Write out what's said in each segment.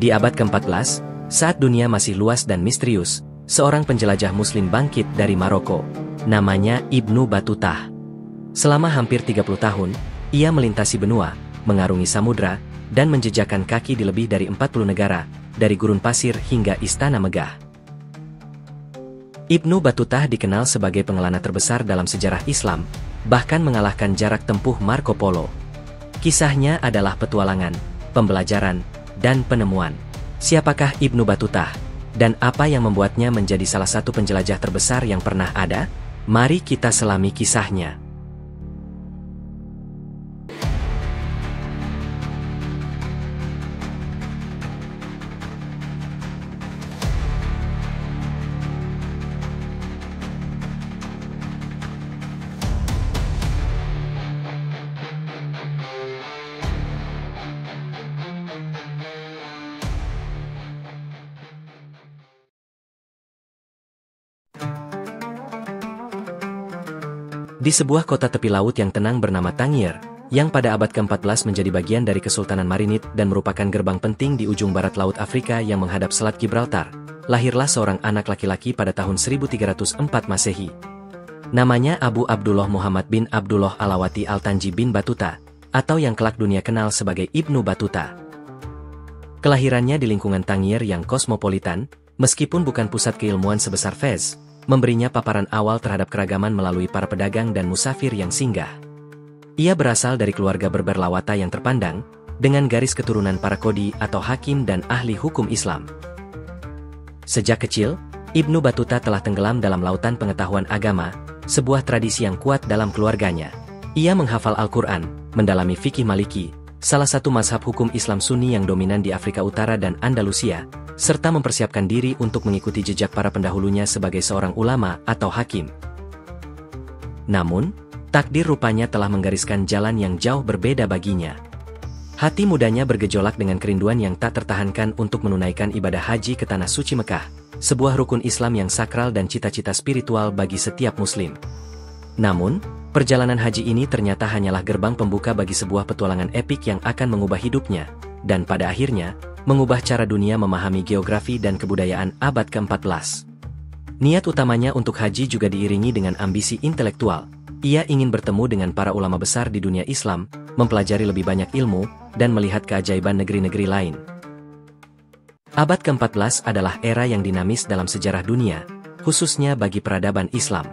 Di abad ke-14, saat dunia masih luas dan misterius, seorang penjelajah Muslim bangkit dari Maroko. Namanya Ibnu Batutah. Selama hampir 30 tahun, ia melintasi benua, mengarungi samudra, dan menjejakkan kaki di lebih dari 40 negara, dari gurun pasir hingga istana megah. Ibnu Batutah dikenal sebagai pengelana terbesar dalam sejarah Islam, bahkan mengalahkan jarak tempuh Marco Polo. Kisahnya adalah petualangan, pembelajaran, dan penemuan. Siapakah Ibnu Batutah? Dan apa yang membuatnya menjadi salah satu penjelajah terbesar yang pernah ada? Mari kita selami kisahnya. Di sebuah kota tepi laut yang tenang bernama Tangier, yang pada abad ke-14 menjadi bagian dari Kesultanan Marinid dan merupakan gerbang penting di ujung barat Laut Afrika yang menghadap Selat Gibraltar, lahirlah seorang anak laki-laki pada tahun 1304 Masehi. Namanya Abu Abdullah Muhammad bin Abdullah Alawati Al-Tanji bin Batuta, atau yang kelak dunia kenal sebagai Ibnu Batuta. Kelahirannya di lingkungan Tangier yang kosmopolitan, meskipun bukan pusat keilmuan sebesar Fez, memberinya paparan awal terhadap keragaman melalui para pedagang dan musafir yang singgah. Ia berasal dari keluarga berber lawata yang terpandang, dengan garis keturunan para kodi atau hakim dan ahli hukum Islam. Sejak kecil, Ibnu Batuta telah tenggelam dalam lautan pengetahuan agama, sebuah tradisi yang kuat dalam keluarganya. Ia menghafal Al-Quran, mendalami fikih Maliki, salah satu mazhab hukum Islam Sunni yang dominan di Afrika Utara dan Andalusia, serta mempersiapkan diri untuk mengikuti jejak para pendahulunya sebagai seorang ulama atau hakim. Namun, takdir rupanya telah menggariskan jalan yang jauh berbeda baginya. Hati mudanya bergejolak dengan kerinduan yang tak tertahankan untuk menunaikan ibadah haji ke Tanah Suci Mekah, sebuah rukun Islam yang sakral dan cita-cita spiritual bagi setiap muslim. Namun, perjalanan haji ini ternyata hanyalah gerbang pembuka bagi sebuah petualangan epik yang akan mengubah hidupnya, dan pada akhirnya, mengubah cara dunia memahami geografi dan kebudayaan abad ke-14. Niat utamanya untuk haji juga diiringi dengan ambisi intelektual. Ia ingin bertemu dengan para ulama besar di dunia Islam, mempelajari lebih banyak ilmu, dan melihat keajaiban negeri-negeri lain. Abad ke-14 adalah era yang dinamis dalam sejarah dunia, khususnya bagi peradaban Islam.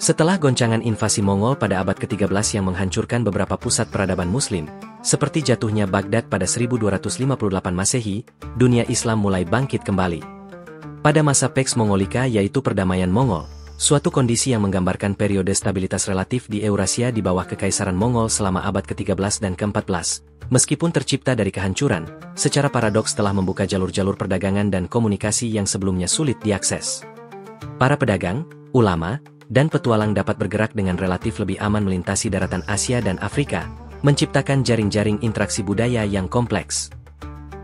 Setelah goncangan invasi Mongol pada abad ke-13 yang menghancurkan beberapa pusat peradaban Muslim, seperti jatuhnya Baghdad pada 1258 Masehi, dunia Islam mulai bangkit kembali. Pada masa Pax Mongolica yaitu perdamaian Mongol, suatu kondisi yang menggambarkan periode stabilitas relatif di Eurasia di bawah kekaisaran Mongol selama abad ke-13 dan ke-14, meskipun tercipta dari kehancuran, secara paradoks telah membuka jalur-jalur perdagangan dan komunikasi yang sebelumnya sulit diakses. Para pedagang, ulama, dan petualang dapat bergerak dengan relatif lebih aman melintasi daratan Asia dan Afrika, menciptakan jaring-jaring interaksi budaya yang kompleks.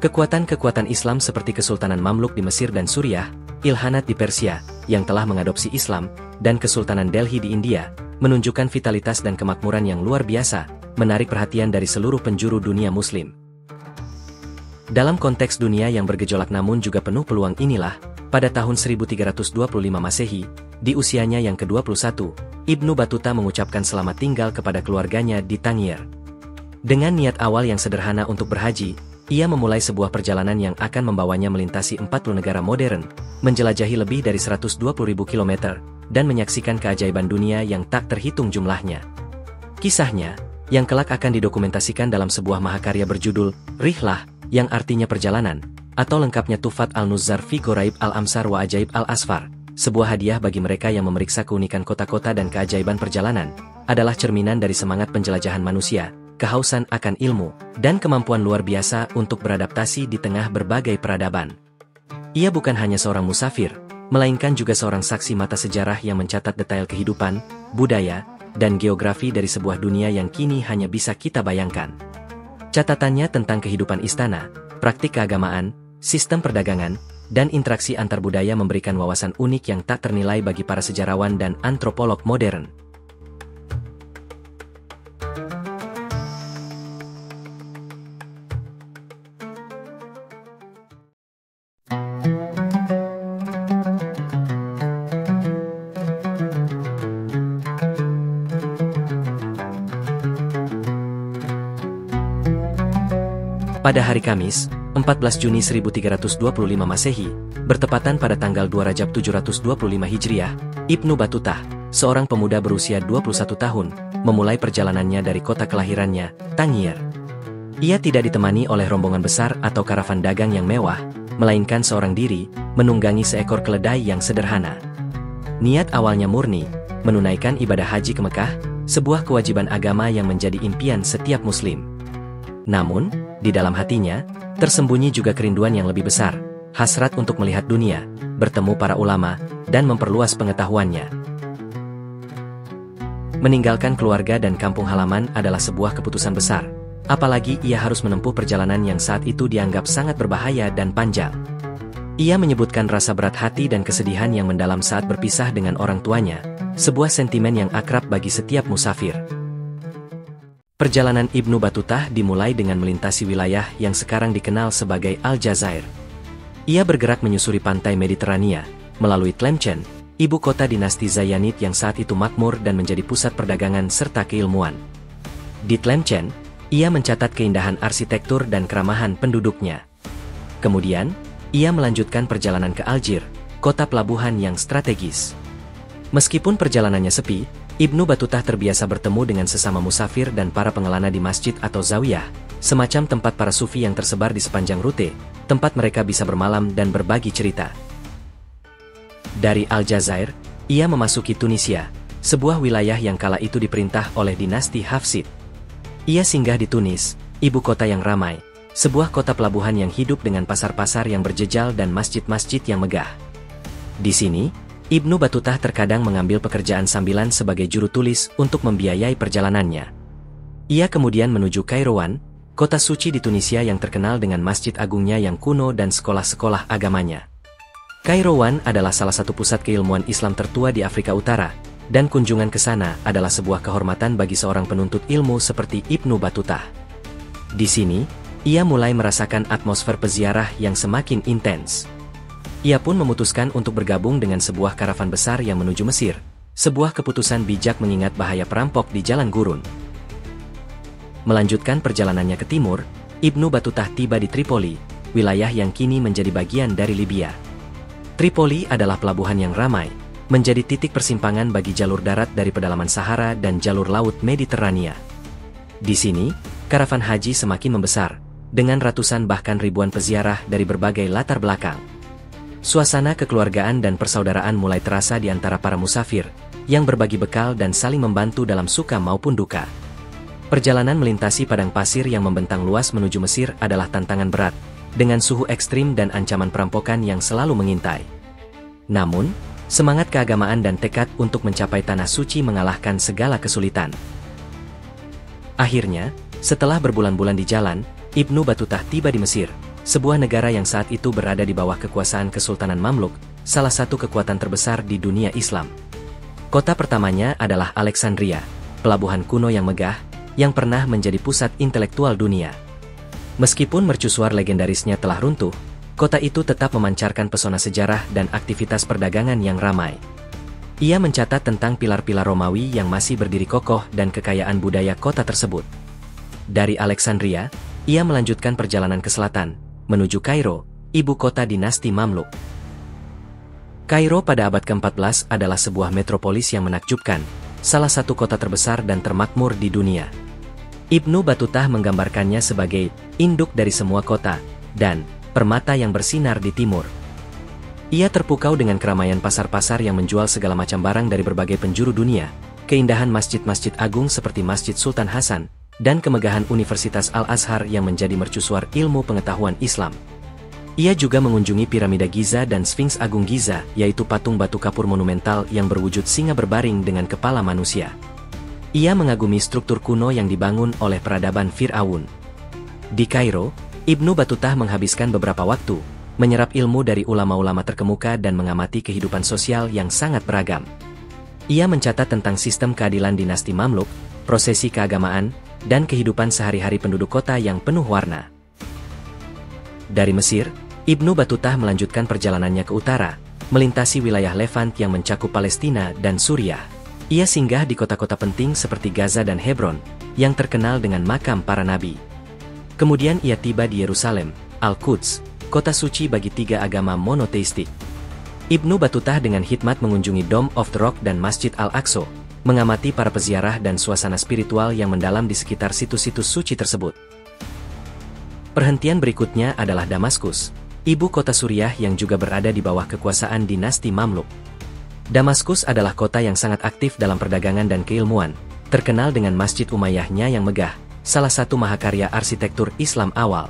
Kekuatan-kekuatan Islam seperti Kesultanan Mamluk di Mesir dan Suriah, Ilkhanat di Persia, yang telah mengadopsi Islam, dan Kesultanan Delhi di India, menunjukkan vitalitas dan kemakmuran yang luar biasa, menarik perhatian dari seluruh penjuru dunia Muslim. Dalam konteks dunia yang bergejolak namun juga penuh peluang inilah, pada tahun 1325 Masehi, di usianya yang ke-21, Ibnu Batuta mengucapkan selamat tinggal kepada keluarganya di Tangier. Dengan niat awal yang sederhana untuk berhaji, ia memulai sebuah perjalanan yang akan membawanya melintasi 40 negara modern, menjelajahi lebih dari 120.000 kilometer, dan menyaksikan keajaiban dunia yang tak terhitung jumlahnya. Kisahnya, yang kelak akan didokumentasikan dalam sebuah mahakarya berjudul Rihlah, yang artinya perjalanan, atau lengkapnya Tufat al-Nuzzar fi Gharaib al-Amsar wa Ajaib al-Asfar, sebuah hadiah bagi mereka yang memeriksa keunikan kota-kota dan keajaiban perjalanan, adalah cerminan dari semangat penjelajahan manusia, kehausan akan ilmu, dan kemampuan luar biasa untuk beradaptasi di tengah berbagai peradaban. Ia bukan hanya seorang musafir, melainkan juga seorang saksi mata sejarah yang mencatat detail kehidupan, budaya, dan geografi dari sebuah dunia yang kini hanya bisa kita bayangkan. Catatannya tentang kehidupan istana, praktik keagamaan, sistem perdagangan, dan interaksi antar budaya memberikan wawasan unik yang tak ternilai bagi para sejarawan dan antropolog modern. Pada hari Kamis, 14 Juni 1325 Masehi, bertepatan pada tanggal 2 Rajab 725 Hijriah, Ibnu Battutah, seorang pemuda berusia 21 tahun, memulai perjalanannya dari kota kelahirannya, Tangier. Ia tidak ditemani oleh rombongan besar atau karavan dagang yang mewah, melainkan seorang diri, menunggangi seekor keledai yang sederhana. Niat awalnya murni, menunaikan ibadah haji ke Mekah, sebuah kewajiban agama yang menjadi impian setiap muslim. Namun, di dalam hatinya, tersembunyi juga kerinduan yang lebih besar, hasrat untuk melihat dunia, bertemu para ulama, dan memperluas pengetahuannya. Meninggalkan keluarga dan kampung halaman adalah sebuah keputusan besar, apalagi ia harus menempuh perjalanan yang saat itu dianggap sangat berbahaya dan panjang. Ia menyebutkan rasa berat hati dan kesedihan yang mendalam saat berpisah dengan orang tuanya, sebuah sentimen yang akrab bagi setiap musafir. Perjalanan Ibnu Battutah dimulai dengan melintasi wilayah yang sekarang dikenal sebagai Aljazair. Ia bergerak menyusuri pantai Mediterania, melalui Tlemcen, ibu kota dinasti Zayanid yang saat itu makmur dan menjadi pusat perdagangan serta keilmuan. Di Tlemcen, ia mencatat keindahan arsitektur dan keramahan penduduknya. Kemudian, ia melanjutkan perjalanan ke Aljir, kota pelabuhan yang strategis. Meskipun perjalanannya sepi, Ibnu Battutah terbiasa bertemu dengan sesama musafir dan para pengelana di masjid atau zawiyah, semacam tempat para sufi yang tersebar di sepanjang rute, tempat mereka bisa bermalam dan berbagi cerita. Dari Aljazair, ia memasuki Tunisia, sebuah wilayah yang kala itu diperintah oleh dinasti Hafsid. Ia singgah di Tunis, ibu kota yang ramai, sebuah kota pelabuhan yang hidup dengan pasar-pasar yang berjejal dan masjid-masjid yang megah. Di sini, Ibnu Battutah terkadang mengambil pekerjaan sambilan sebagai juru tulis untuk membiayai perjalanannya. Ia kemudian menuju Kairouan, kota suci di Tunisia yang terkenal dengan masjid agungnya yang kuno dan sekolah-sekolah agamanya. Kairouan adalah salah satu pusat keilmuan Islam tertua di Afrika Utara, dan kunjungan ke sana adalah sebuah kehormatan bagi seorang penuntut ilmu seperti Ibnu Battutah. Di sini, ia mulai merasakan atmosfer peziarah yang semakin intens. Ia pun memutuskan untuk bergabung dengan sebuah karavan besar yang menuju Mesir, sebuah keputusan bijak mengingat bahaya perampok di jalan gurun. Melanjutkan perjalanannya ke timur, Ibnu Battutah tiba di Tripoli, wilayah yang kini menjadi bagian dari Libya. Tripoli adalah pelabuhan yang ramai, menjadi titik persimpangan bagi jalur darat dari pedalaman Sahara dan jalur laut Mediterania. Di sini, karavan haji semakin membesar, dengan ratusan bahkan ribuan peziarah dari berbagai latar belakang. Suasana kekeluargaan dan persaudaraan mulai terasa di antara para musafir, yang berbagi bekal dan saling membantu dalam suka maupun duka. Perjalanan melintasi padang pasir yang membentang luas menuju Mesir adalah tantangan berat, dengan suhu ekstrim dan ancaman perampokan yang selalu mengintai. Namun, semangat keagamaan dan tekad untuk mencapai tanah suci mengalahkan segala kesulitan. Akhirnya, setelah berbulan-bulan di jalan, Ibnu Battutah tiba di Mesir, sebuah negara yang saat itu berada di bawah kekuasaan Kesultanan Mamluk, salah satu kekuatan terbesar di dunia Islam. Kota pertamanya adalah Alexandria, pelabuhan kuno yang megah, yang pernah menjadi pusat intelektual dunia. Meskipun mercusuar legendarisnya telah runtuh, kota itu tetap memancarkan pesona sejarah dan aktivitas perdagangan yang ramai. Ia mencatat tentang pilar-pilar Romawi yang masih berdiri kokoh dan kekayaan budaya kota tersebut. Dari Alexandria, ia melanjutkan perjalanan ke selatan, menuju Kairo, ibu kota dinasti Mamluk. Kairo pada abad ke-14 adalah sebuah metropolis yang menakjubkan, salah satu kota terbesar dan termakmur di dunia. Ibnu Battutah menggambarkannya sebagai induk dari semua kota, dan permata yang bersinar di timur. Ia terpukau dengan keramaian pasar-pasar yang menjual segala macam barang dari berbagai penjuru dunia, keindahan masjid-masjid agung seperti Masjid Sultan Hasan, dan kemegahan Universitas Al-Azhar yang menjadi mercusuar ilmu pengetahuan Islam. Ia juga mengunjungi piramida Giza dan Sphinx Agung Giza, yaitu patung batu kapur monumental yang berwujud singa berbaring dengan kepala manusia. Ia mengagumi struktur kuno yang dibangun oleh peradaban Fir'aun. Di Kairo, Ibnu Battutah menghabiskan beberapa waktu, menyerap ilmu dari ulama-ulama terkemuka dan mengamati kehidupan sosial yang sangat beragam. Ia mencatat tentang sistem keadilan dinasti Mamluk, prosesi keagamaan, dan kehidupan sehari-hari penduduk kota yang penuh warna. Dari Mesir, Ibnu Battutah melanjutkan perjalanannya ke utara, melintasi wilayah Levant yang mencakup Palestina dan Suriah. Ia singgah di kota-kota penting seperti Gaza dan Hebron, yang terkenal dengan makam para nabi. Kemudian ia tiba di Yerusalem, Al-Quds, kota suci bagi tiga agama monoteistik. Ibnu Battutah dengan hikmat mengunjungi Dome of the Rock dan Masjid Al-Aqsa, mengamati para peziarah dan suasana spiritual yang mendalam di sekitar situs-situs suci tersebut. Perhentian berikutnya adalah Damaskus, ibu kota Suriah yang juga berada di bawah kekuasaan dinasti Mamluk. Damaskus adalah kota yang sangat aktif dalam perdagangan dan keilmuan, terkenal dengan Masjid Umayyahnya yang megah, salah satu mahakarya arsitektur Islam awal.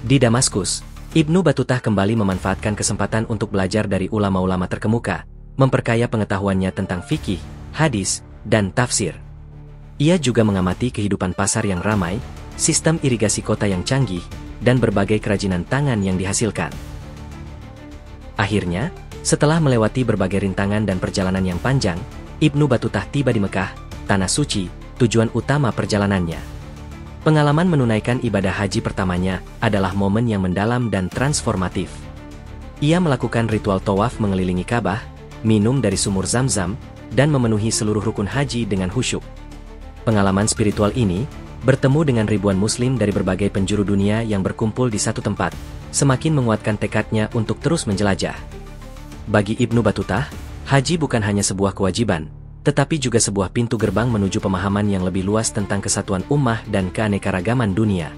Di Damaskus, Ibnu Battutah kembali memanfaatkan kesempatan untuk belajar dari ulama-ulama terkemuka, memperkaya pengetahuannya tentang fikih, hadis, dan tafsir. Ia juga mengamati kehidupan pasar yang ramai, sistem irigasi kota yang canggih, dan berbagai kerajinan tangan yang dihasilkan. Akhirnya, setelah melewati berbagai rintangan dan perjalanan yang panjang, Ibnu Battutah tiba di Mekah, tanah suci, tujuan utama perjalanannya. Pengalaman menunaikan ibadah haji pertamanya adalah momen yang mendalam dan transformatif. Ia melakukan ritual tawaf mengelilingi Ka'bah, minum dari sumur Zam-Zam, dan memenuhi seluruh rukun haji dengan khusyuk. Pengalaman spiritual ini, bertemu dengan ribuan muslim dari berbagai penjuru dunia yang berkumpul di satu tempat, semakin menguatkan tekadnya untuk terus menjelajah. Bagi Ibnu Battutah, haji bukan hanya sebuah kewajiban, tetapi juga sebuah pintu gerbang menuju pemahaman yang lebih luas tentang kesatuan ummah dan keanekaragaman dunia.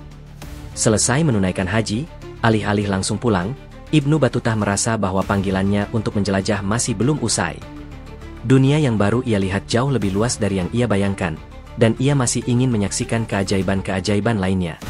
Selesai menunaikan haji, alih-alih langsung pulang, Ibnu Battutah merasa bahwa panggilannya untuk menjelajah masih belum usai. Dunia yang baru ia lihat jauh lebih luas dari yang ia bayangkan, dan ia masih ingin menyaksikan keajaiban-keajaiban lainnya.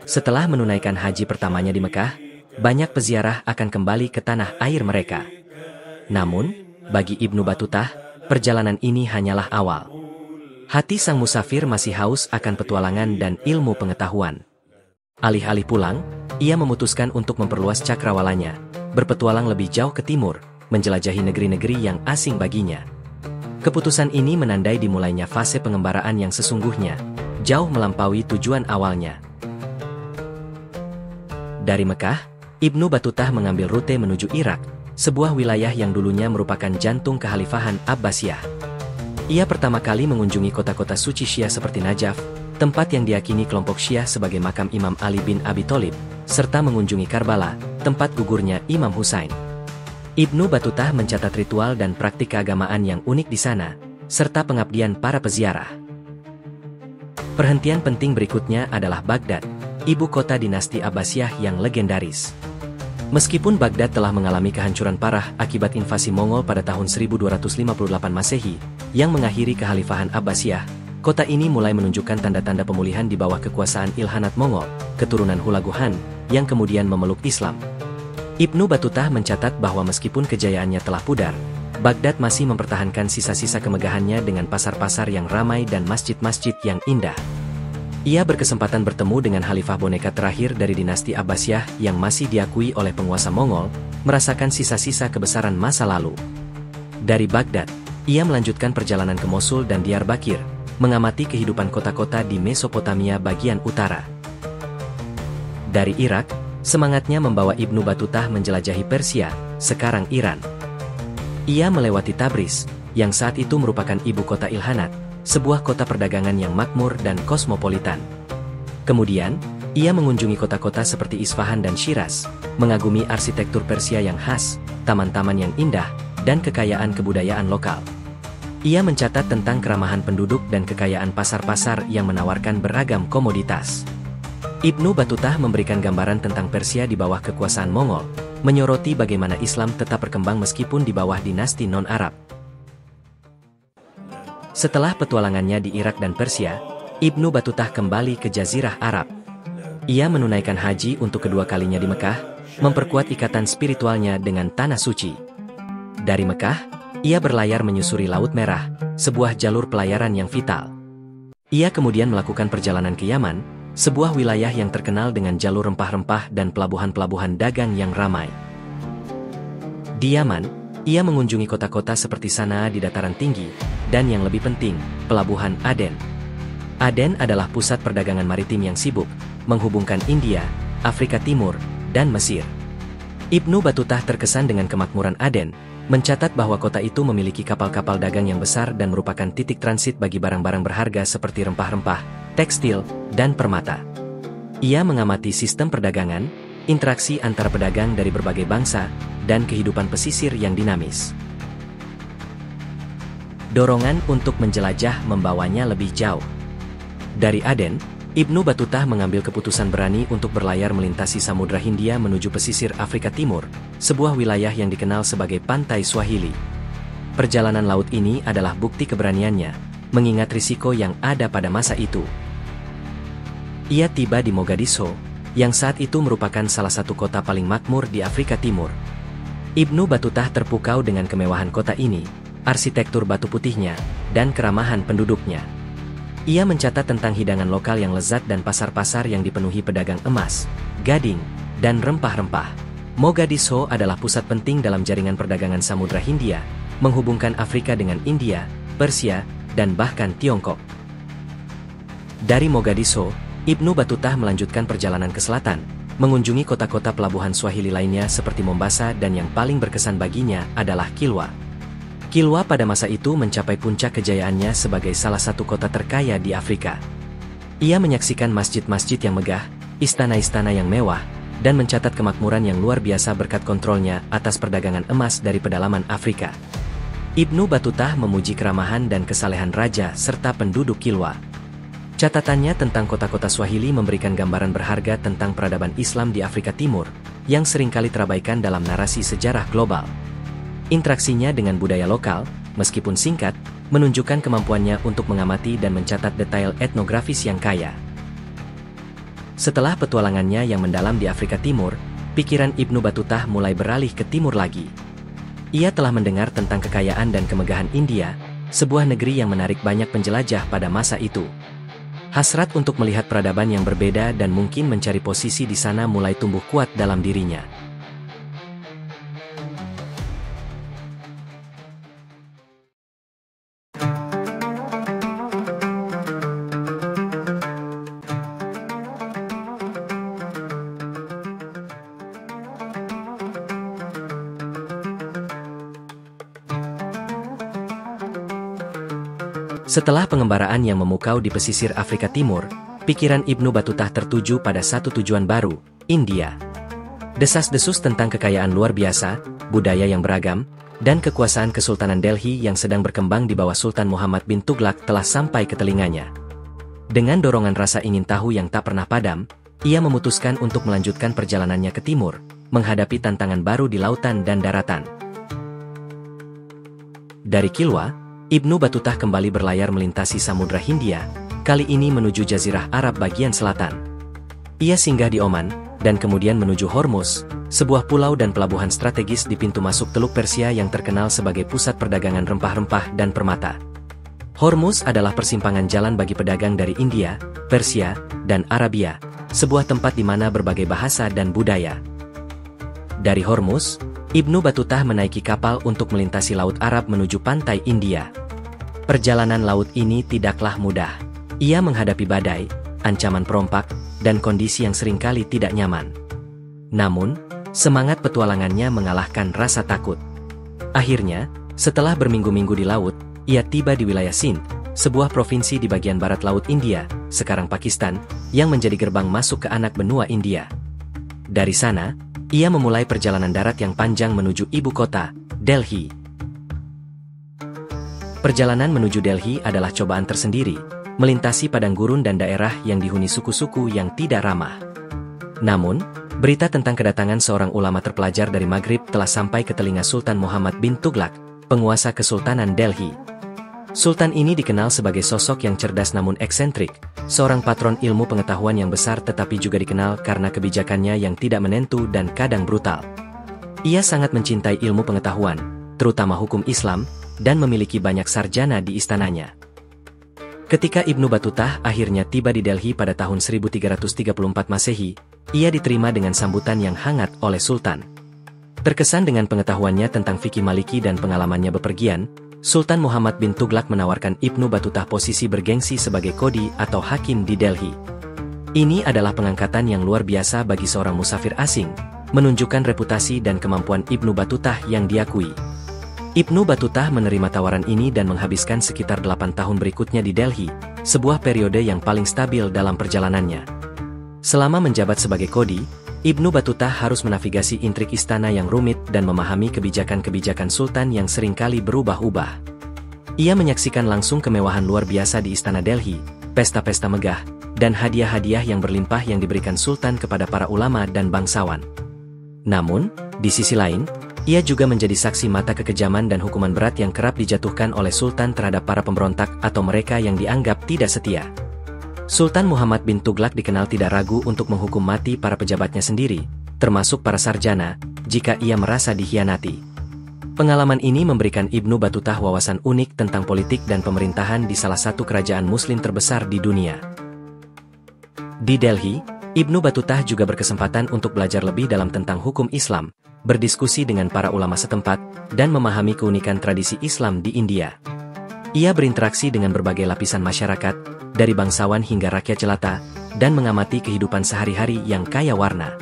Setelah menunaikan haji pertamanya di Mekah, banyak peziarah akan kembali ke tanah air mereka. Namun, bagi Ibnu Battutah, perjalanan ini hanyalah awal. Hati sang musafir masih haus akan petualangan dan ilmu pengetahuan. Alih-alih pulang, ia memutuskan untuk memperluas cakrawalanya, berpetualang lebih jauh ke timur, menjelajahi negeri-negeri yang asing baginya. Keputusan ini menandai dimulainya fase pengembaraan yang sesungguhnya, jauh melampaui tujuan awalnya. Dari Mekah, Ibnu Battutah mengambil rute menuju Irak, sebuah wilayah yang dulunya merupakan jantung kekhalifahan Abbasiyah. Ia pertama kali mengunjungi kota-kota suci Syiah seperti Najaf, tempat yang diyakini kelompok Syiah sebagai makam Imam Ali bin Abi Thalib, serta mengunjungi Karbala, tempat gugurnya Imam Husain. Ibnu Battutah mencatat ritual dan praktik keagamaan yang unik di sana, serta pengabdian para peziarah. Perhentian penting berikutnya adalah Baghdad, ibu kota dinasti Abbasiyah yang legendaris. Meskipun Baghdad telah mengalami kehancuran parah akibat invasi Mongol pada tahun 1258 Masehi, yang mengakhiri kekhalifahan Abbasiyah, kota ini mulai menunjukkan tanda-tanda pemulihan di bawah kekuasaan Ilkhanat Mongol, keturunan Hulagu Han, yang kemudian memeluk Islam. Ibnu Battutah mencatat bahwa meskipun kejayaannya telah pudar, Baghdad masih mempertahankan sisa-sisa kemegahannya dengan pasar-pasar yang ramai dan masjid-masjid yang indah. Ia berkesempatan bertemu dengan Khalifah boneka terakhir dari dinasti Abbasiyah yang masih diakui oleh penguasa Mongol, merasakan sisa-sisa kebesaran masa lalu. Dari Baghdad, ia melanjutkan perjalanan ke Mosul dan Diyarbakir, mengamati kehidupan kota-kota di Mesopotamia bagian utara. Dari Irak, semangatnya membawa Ibnu Battutah menjelajahi Persia, sekarang Iran. Ia melewati Tabriz, yang saat itu merupakan ibu kota Ilkhanat, sebuah kota perdagangan yang makmur dan kosmopolitan. Kemudian, ia mengunjungi kota-kota seperti Isfahan dan Shiraz, mengagumi arsitektur Persia yang khas, taman-taman yang indah, dan kekayaan kebudayaan lokal. Ia mencatat tentang keramahan penduduk dan kekayaan pasar-pasar yang menawarkan beragam komoditas. Ibnu Battutah memberikan gambaran tentang Persia di bawah kekuasaan Mongol, menyoroti bagaimana Islam tetap berkembang meskipun di bawah dinasti non-Arab. Setelah petualangannya di Irak dan Persia, Ibnu Battutah kembali ke Jazirah Arab. Ia menunaikan haji untuk kedua kalinya di Mekah, memperkuat ikatan spiritualnya dengan tanah suci. Dari Mekah, ia berlayar menyusuri Laut Merah, sebuah jalur pelayaran yang vital. Ia kemudian melakukan perjalanan ke Yaman, sebuah wilayah yang terkenal dengan jalur rempah-rempah dan pelabuhan-pelabuhan dagang yang ramai. Di Yaman, ia mengunjungi kota-kota seperti Sanaa di dataran tinggi, dan yang lebih penting, pelabuhan Aden. Aden adalah pusat perdagangan maritim yang sibuk, menghubungkan India, Afrika Timur, dan Mesir. Ibnu Batutah terkesan dengan kemakmuran Aden, mencatat bahwa kota itu memiliki kapal-kapal dagang yang besar dan merupakan titik transit bagi barang-barang berharga seperti rempah-rempah, tekstil, dan permata. Ia mengamati sistem perdagangan, interaksi antara pedagang dari berbagai bangsa, dan kehidupan pesisir yang dinamis. Dorongan untuk menjelajah membawanya lebih jauh. Dari Aden, Ibnu Batutah mengambil keputusan berani untuk berlayar melintasi Samudra Hindia menuju pesisir Afrika Timur, sebuah wilayah yang dikenal sebagai Pantai Swahili. Perjalanan laut ini adalah bukti keberaniannya, mengingat risiko yang ada pada masa itu. Ia tiba di Mogadishu, yang saat itu merupakan salah satu kota paling makmur di Afrika Timur. Ibnu Batutah terpukau dengan kemewahan kota ini, arsitektur batu putihnya, dan keramahan penduduknya. Ia mencatat tentang hidangan lokal yang lezat dan pasar-pasar yang dipenuhi pedagang emas, gading, dan rempah-rempah. Mogadishu adalah pusat penting dalam jaringan perdagangan Samudra Hindia, menghubungkan Afrika dengan India, Persia, dan bahkan Tiongkok. Dari Mogadishu, Ibnu Batutah melanjutkan perjalanan ke selatan, mengunjungi kota-kota pelabuhan Swahili lainnya seperti Mombasa, dan yang paling berkesan baginya adalah Kilwa. Kilwa pada masa itu mencapai puncak kejayaannya sebagai salah satu kota terkaya di Afrika. Ia menyaksikan masjid-masjid yang megah, istana-istana yang mewah, dan mencatat kemakmuran yang luar biasa berkat kontrolnya atas perdagangan emas dari pedalaman Afrika. Ibnu Batutah memuji keramahan dan kesalehan raja serta penduduk Kilwa. Catatannya tentang kota-kota Swahili memberikan gambaran berharga tentang peradaban Islam di Afrika Timur, yang seringkali terabaikan dalam narasi sejarah global. Interaksinya dengan budaya lokal, meskipun singkat, menunjukkan kemampuannya untuk mengamati dan mencatat detail etnografis yang kaya. Setelah petualangannya yang mendalam di Afrika Timur, pikiran Ibnu Batutah mulai beralih ke timur lagi. Ia telah mendengar tentang kekayaan dan kemegahan India, sebuah negeri yang menarik banyak penjelajah pada masa itu. Hasrat untuk melihat peradaban yang berbeda dan mungkin mencari posisi di sana mulai tumbuh kuat dalam dirinya. Setelah pengembaraan yang memukau di pesisir Afrika Timur, pikiran Ibnu Batutah tertuju pada satu tujuan baru, India. Desas-desus tentang kekayaan luar biasa, budaya yang beragam, dan kekuasaan Kesultanan Delhi yang sedang berkembang di bawah Sultan Muhammad bin Tughlaq telah sampai ke telinganya. Dengan dorongan rasa ingin tahu yang tak pernah padam, ia memutuskan untuk melanjutkan perjalanannya ke timur, menghadapi tantangan baru di lautan dan daratan. Dari Kilwa, Ibnu Batutah kembali berlayar melintasi Samudra Hindia, kali ini menuju Jazirah Arab bagian selatan. Ia singgah di Oman, dan kemudian menuju Hormuz, sebuah pulau dan pelabuhan strategis di pintu masuk Teluk Persia yang terkenal sebagai pusat perdagangan rempah-rempah dan permata. Hormuz adalah persimpangan jalan bagi pedagang dari India, Persia, dan Arabia, sebuah tempat di mana berbagai bahasa dan budaya. Dari Hormuz, Ibnu Batutah menaiki kapal untuk melintasi Laut Arab menuju pantai India. Perjalanan laut ini tidaklah mudah. Ia menghadapi badai, ancaman perompak, dan kondisi yang seringkali tidak nyaman. Namun, semangat petualangannya mengalahkan rasa takut. Akhirnya, setelah berminggu-minggu di laut, ia tiba di wilayah Sindh, sebuah provinsi di bagian barat Laut India, sekarang Pakistan, yang menjadi gerbang masuk ke anak benua India. Dari sana, ia memulai perjalanan darat yang panjang menuju ibu kota, Delhi. Perjalanan menuju Delhi adalah cobaan tersendiri, melintasi padang gurun dan daerah yang dihuni suku-suku yang tidak ramah. Namun, berita tentang kedatangan seorang ulama terpelajar dari Maghrib telah sampai ke telinga Sultan Muhammad bin Tughlaq, penguasa Kesultanan Delhi. Sultan ini dikenal sebagai sosok yang cerdas namun eksentrik, seorang patron ilmu pengetahuan yang besar tetapi juga dikenal karena kebijakannya yang tidak menentu dan kadang brutal. Ia sangat mencintai ilmu pengetahuan, terutama hukum Islam, dan memiliki banyak sarjana di istananya. Ketika Ibnu Batutah akhirnya tiba di Delhi pada tahun 1334 Masehi, ia diterima dengan sambutan yang hangat oleh Sultan. Terkesan dengan pengetahuannya tentang fikih Maliki dan pengalamannya bepergian, Sultan Muhammad bin Tughlaq menawarkan Ibnu Battutah posisi bergengsi sebagai qadhi atau hakim di Delhi. Ini adalah pengangkatan yang luar biasa bagi seorang musafir asing, menunjukkan reputasi dan kemampuan Ibnu Battutah yang diakui. Ibnu Battutah menerima tawaran ini dan menghabiskan sekitar 8 tahun berikutnya di Delhi, sebuah periode yang paling stabil dalam perjalanannya. Selama menjabat sebagai qadhi, Ibnu Battutah harus menavigasi intrik istana yang rumit dan memahami kebijakan-kebijakan sultan yang seringkali berubah-ubah. Ia menyaksikan langsung kemewahan luar biasa di istana Delhi, pesta-pesta megah, dan hadiah-hadiah yang berlimpah yang diberikan sultan kepada para ulama dan bangsawan. Namun, di sisi lain, ia juga menjadi saksi mata kekejaman dan hukuman berat yang kerap dijatuhkan oleh sultan terhadap para pemberontak atau mereka yang dianggap tidak setia. Sultan Muhammad bin Tughlaq dikenal tidak ragu untuk menghukum mati para pejabatnya sendiri, termasuk para sarjana, jika ia merasa dikhianati. Pengalaman ini memberikan Ibnu Battutah wawasan unik tentang politik dan pemerintahan di salah satu kerajaan muslim terbesar di dunia. Di Delhi, Ibnu Battutah juga berkesempatan untuk belajar lebih dalam tentang hukum Islam, berdiskusi dengan para ulama setempat, dan memahami keunikan tradisi Islam di India. Ia berinteraksi dengan berbagai lapisan masyarakat, dari bangsawan hingga rakyat jelata, dan mengamati kehidupan sehari-hari yang kaya warna.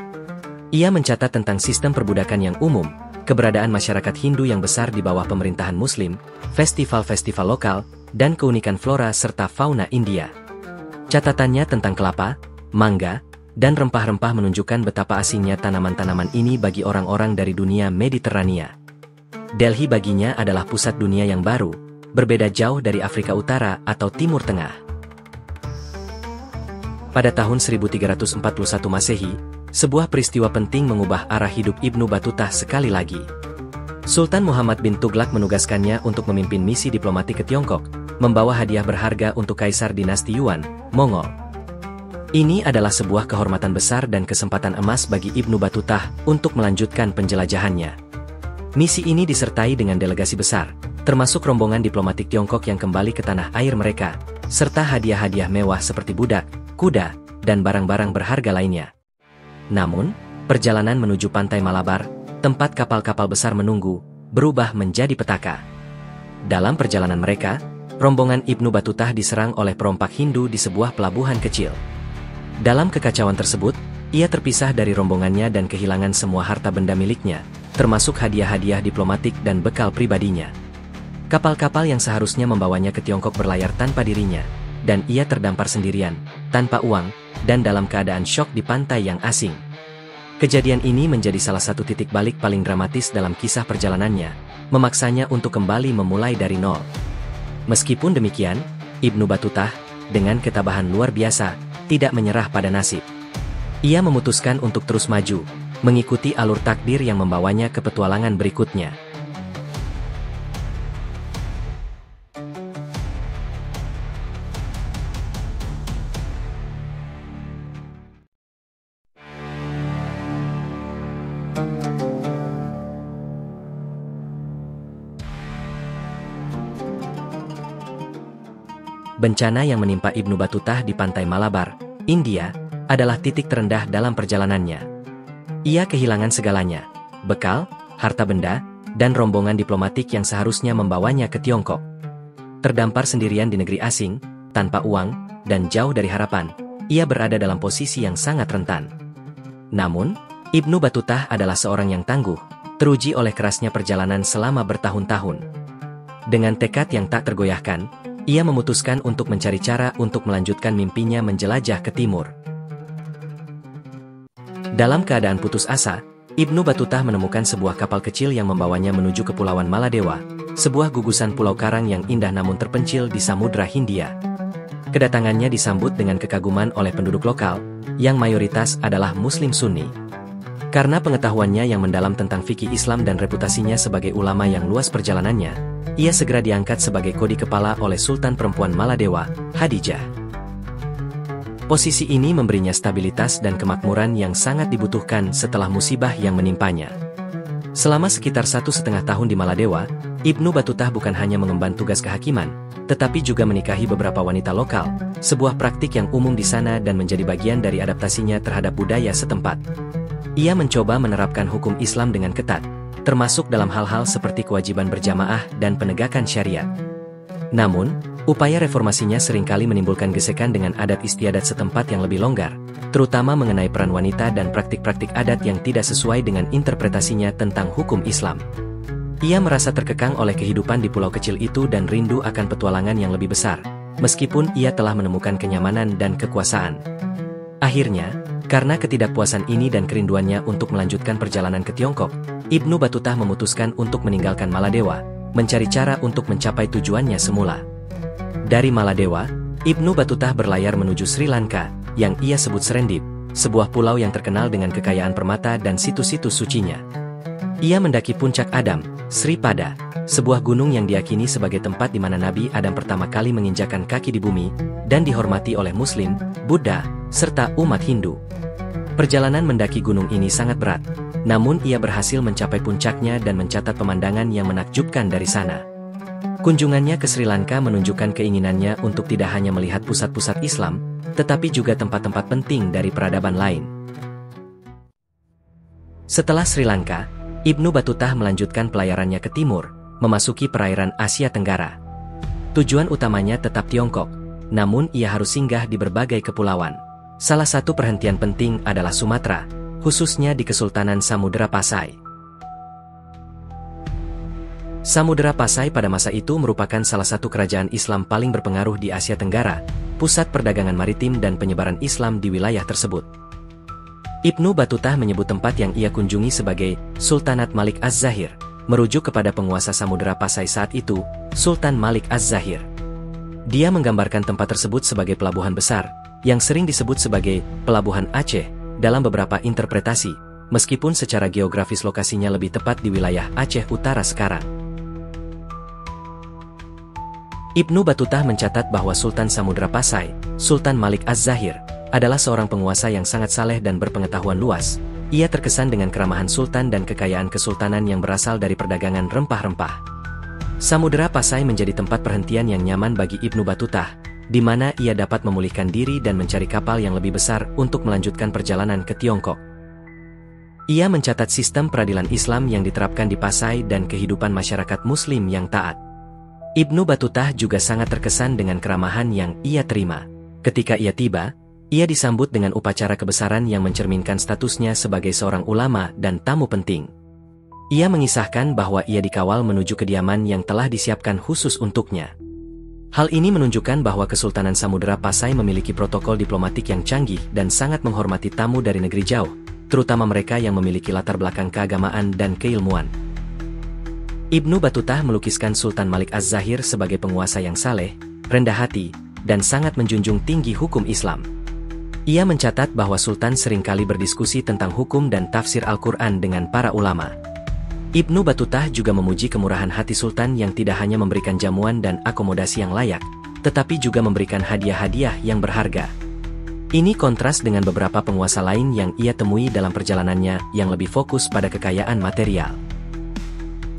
Ia mencatat tentang sistem perbudakan yang umum, keberadaan masyarakat Hindu yang besar di bawah pemerintahan Muslim, festival-festival lokal, dan keunikan flora serta fauna India. Catatannya tentang kelapa, mangga, dan rempah-rempah menunjukkan betapa asingnya tanaman-tanaman ini bagi orang-orang dari dunia Mediterania. Delhi baginya adalah pusat dunia yang baru, berbeda jauh dari Afrika Utara atau Timur Tengah. Pada tahun 1341 Masehi, sebuah peristiwa penting mengubah arah hidup Ibnu Battutah sekali lagi. Sultan Muhammad bin Tughlaq menugaskannya untuk memimpin misi diplomatik ke Tiongkok, membawa hadiah berharga untuk Kaisar Dinasti Yuan, Mongol. Ini adalah sebuah kehormatan besar dan kesempatan emas bagi Ibnu Battutah untuk melanjutkan penjelajahannya. Misi ini disertai dengan delegasi besar, termasuk rombongan diplomatik Tiongkok yang kembali ke tanah air mereka, serta hadiah-hadiah mewah seperti budak, kuda, dan barang-barang berharga lainnya. Namun, perjalanan menuju pantai Malabar, tempat kapal-kapal besar menunggu, berubah menjadi petaka. Dalam perjalanan mereka, rombongan Ibnu Battutah diserang oleh perompak Hindu di sebuah pelabuhan kecil. Dalam kekacauan tersebut, ia terpisah dari rombongannya dan kehilangan semua harta benda miliknya, termasuk hadiah-hadiah diplomatik dan bekal pribadinya. Kapal-kapal yang seharusnya membawanya ke Tiongkok berlayar tanpa dirinya, dan ia terdampar sendirian, tanpa uang, dan dalam keadaan syok di pantai yang asing. Kejadian ini menjadi salah satu titik balik paling dramatis dalam kisah perjalanannya, memaksanya untuk kembali memulai dari nol. Meskipun demikian, Ibnu Battutah, dengan ketabahan luar biasa, tidak menyerah pada nasib. Ia memutuskan untuk terus maju, mengikuti alur takdir yang membawanya ke petualangan berikutnya. Bencana yang menimpa Ibnu Battutah di pantai Malabar, India, adalah titik terendah dalam perjalanannya. Ia kehilangan segalanya, bekal, harta benda, dan rombongan diplomatik yang seharusnya membawanya ke Tiongkok. Terdampar sendirian di negeri asing, tanpa uang, dan jauh dari harapan, ia berada dalam posisi yang sangat rentan. Namun, Ibnu Battutah adalah seorang yang tangguh, teruji oleh kerasnya perjalanan selama bertahun-tahun. Dengan tekad yang tak tergoyahkan, ia memutuskan untuk mencari cara untuk melanjutkan mimpinya menjelajah ke timur. Dalam keadaan putus asa, Ibnu Battutah menemukan sebuah kapal kecil yang membawanya menuju Kepulauan Maladewa, sebuah gugusan pulau karang yang indah namun terpencil di Samudra Hindia. Kedatangannya disambut dengan kekaguman oleh penduduk lokal, yang mayoritas adalah Muslim Sunni. Karena pengetahuannya yang mendalam tentang fikih Islam dan reputasinya sebagai ulama yang luas perjalanannya, ia segera diangkat sebagai qadhi kepala oleh Sultan Perempuan Maladewa, Khadijah. Posisi ini memberinya stabilitas dan kemakmuran yang sangat dibutuhkan setelah musibah yang menimpanya. Selama sekitar 1,5 tahun di Maladewa, Ibnu Battutah bukan hanya mengemban tugas kehakiman, tetapi juga menikahi beberapa wanita lokal, sebuah praktik yang umum di sana dan menjadi bagian dari adaptasinya terhadap budaya setempat. Ia mencoba menerapkan hukum Islam dengan ketat, termasuk dalam hal-hal seperti kewajiban berjamaah dan penegakan syariat. Namun, upaya reformasinya seringkali menimbulkan gesekan dengan adat istiadat setempat yang lebih longgar, terutama mengenai peran wanita dan praktik-praktik adat yang tidak sesuai dengan interpretasinya tentang hukum Islam. Ia merasa terkekang oleh kehidupan di pulau kecil itu dan rindu akan petualangan yang lebih besar, meskipun ia telah menemukan kenyamanan dan kekuasaan. Akhirnya, karena ketidakpuasan ini dan kerinduannya untuk melanjutkan perjalanan ke Tiongkok, Ibnu Battuta memutuskan untuk meninggalkan Maladewa, mencari cara untuk mencapai tujuannya semula. Dari Maladewa, Ibnu Battuta berlayar menuju Sri Lanka, yang ia sebut Serendip, sebuah pulau yang terkenal dengan kekayaan permata dan situs-situs sucinya. Ia mendaki puncak Adam, Sri Pada, sebuah gunung yang diyakini sebagai tempat di mana Nabi Adam pertama kali menginjakkan kaki di bumi, dan dihormati oleh Muslim, Buddha, serta umat Hindu. Perjalanan mendaki gunung ini sangat berat, namun ia berhasil mencapai puncaknya dan mencatat pemandangan yang menakjubkan dari sana. Kunjungannya ke Sri Lanka menunjukkan keinginannya untuk tidak hanya melihat pusat-pusat Islam, tetapi juga tempat-tempat penting dari peradaban lain. Setelah Sri Lanka, Ibnu Battuta melanjutkan pelayarannya ke timur, memasuki perairan Asia Tenggara. Tujuan utamanya tetap Tiongkok, namun ia harus singgah di berbagai kepulauan. Salah satu perhentian penting adalah Sumatera, khususnya di Kesultanan Samudera Pasai. Samudera Pasai pada masa itu merupakan salah satu kerajaan Islam paling berpengaruh di Asia Tenggara, pusat perdagangan maritim dan penyebaran Islam di wilayah tersebut. Ibnu Battuta menyebut tempat yang ia kunjungi sebagai Sultanat Malik Az-Zahir, merujuk kepada penguasa Samudera Pasai saat itu, Sultan Malik Az-Zahir. Dia menggambarkan tempat tersebut sebagai pelabuhan besar, yang sering disebut sebagai Pelabuhan Aceh, dalam beberapa interpretasi, meskipun secara geografis lokasinya lebih tepat di wilayah Aceh Utara sekarang. Ibnu Battuta mencatat bahwa Sultan Samudera Pasai, Sultan Malik Az-Zahir, adalah seorang penguasa yang sangat saleh dan berpengetahuan luas. Ia terkesan dengan keramahan sultan dan kekayaan kesultanan yang berasal dari perdagangan rempah-rempah. Samudera Pasai menjadi tempat perhentian yang nyaman bagi Ibnu Battuta, di mana ia dapat memulihkan diri dan mencari kapal yang lebih besar untuk melanjutkan perjalanan ke Tiongkok. Ia mencatat sistem peradilan Islam yang diterapkan di Pasai dan kehidupan masyarakat Muslim yang taat. Ibnu Battuta juga sangat terkesan dengan keramahan yang ia terima. Ketika ia tiba, ia disambut dengan upacara kebesaran yang mencerminkan statusnya sebagai seorang ulama dan tamu penting. Ia mengisahkan bahwa ia dikawal menuju kediaman yang telah disiapkan khusus untuknya. Hal ini menunjukkan bahwa Kesultanan Samudera Pasai memiliki protokol diplomatik yang canggih dan sangat menghormati tamu dari negeri jauh, terutama mereka yang memiliki latar belakang keagamaan dan keilmuan. Ibnu Battuta melukiskan Sultan Malik Az-Zahir sebagai penguasa yang saleh, rendah hati, dan sangat menjunjung tinggi hukum Islam. Ia mencatat bahwa Sultan seringkali berdiskusi tentang hukum dan tafsir Al-Quran dengan para ulama. Ibnu Battuta juga memuji kemurahan hati Sultan yang tidak hanya memberikan jamuan dan akomodasi yang layak, tetapi juga memberikan hadiah-hadiah yang berharga. Ini kontras dengan beberapa penguasa lain yang ia temui dalam perjalanannya yang lebih fokus pada kekayaan material.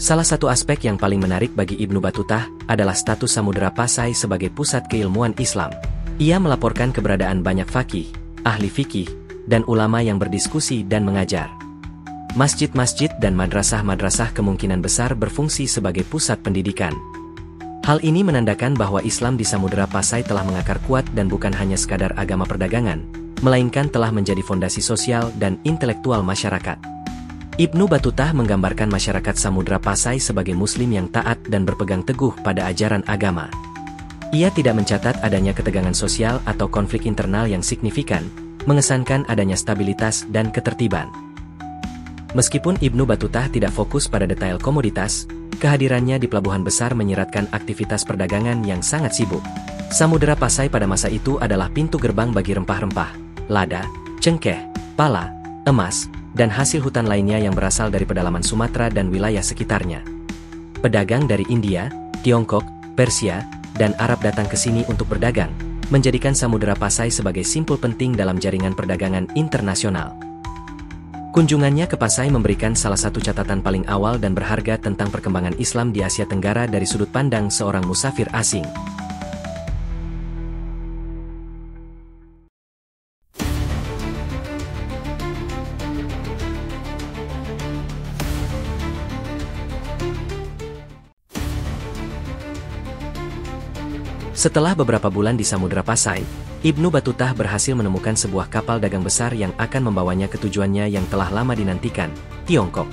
Salah satu aspek yang paling menarik bagi Ibnu Battuta adalah status Samudera Pasai sebagai pusat keilmuan Islam. Ia melaporkan keberadaan banyak faqih, ahli fikih, dan ulama yang berdiskusi dan mengajar. Masjid-masjid dan madrasah-madrasah kemungkinan besar berfungsi sebagai pusat pendidikan. Hal ini menandakan bahwa Islam di Samudera Pasai telah mengakar kuat dan bukan hanya sekadar agama perdagangan, melainkan telah menjadi fondasi sosial dan intelektual masyarakat. Ibnu Battuta menggambarkan masyarakat Samudera Pasai sebagai Muslim yang taat dan berpegang teguh pada ajaran agama. Ia tidak mencatat adanya ketegangan sosial atau konflik internal yang signifikan, mengesankan adanya stabilitas dan ketertiban. Meskipun Ibnu Battuta tidak fokus pada detail komoditas, kehadirannya di pelabuhan besar menyiratkan aktivitas perdagangan yang sangat sibuk. Samudera Pasai pada masa itu adalah pintu gerbang bagi rempah-rempah, lada, cengkeh, pala, emas, dan hasil hutan lainnya yang berasal dari pedalaman Sumatera dan wilayah sekitarnya. Pedagang dari India, Tiongkok, Persia, dan Arab datang ke sini untuk berdagang, menjadikan Samudera Pasai sebagai simpul penting dalam jaringan perdagangan internasional. Kunjungannya ke Pasai memberikan salah satu catatan paling awal dan berharga tentang perkembangan Islam di Asia Tenggara dari sudut pandang seorang musafir asing. Setelah beberapa bulan di Samudra Pasai, Ibnu Batutah berhasil menemukan sebuah kapal dagang besar yang akan membawanya ke tujuannya yang telah lama dinantikan, Tiongkok.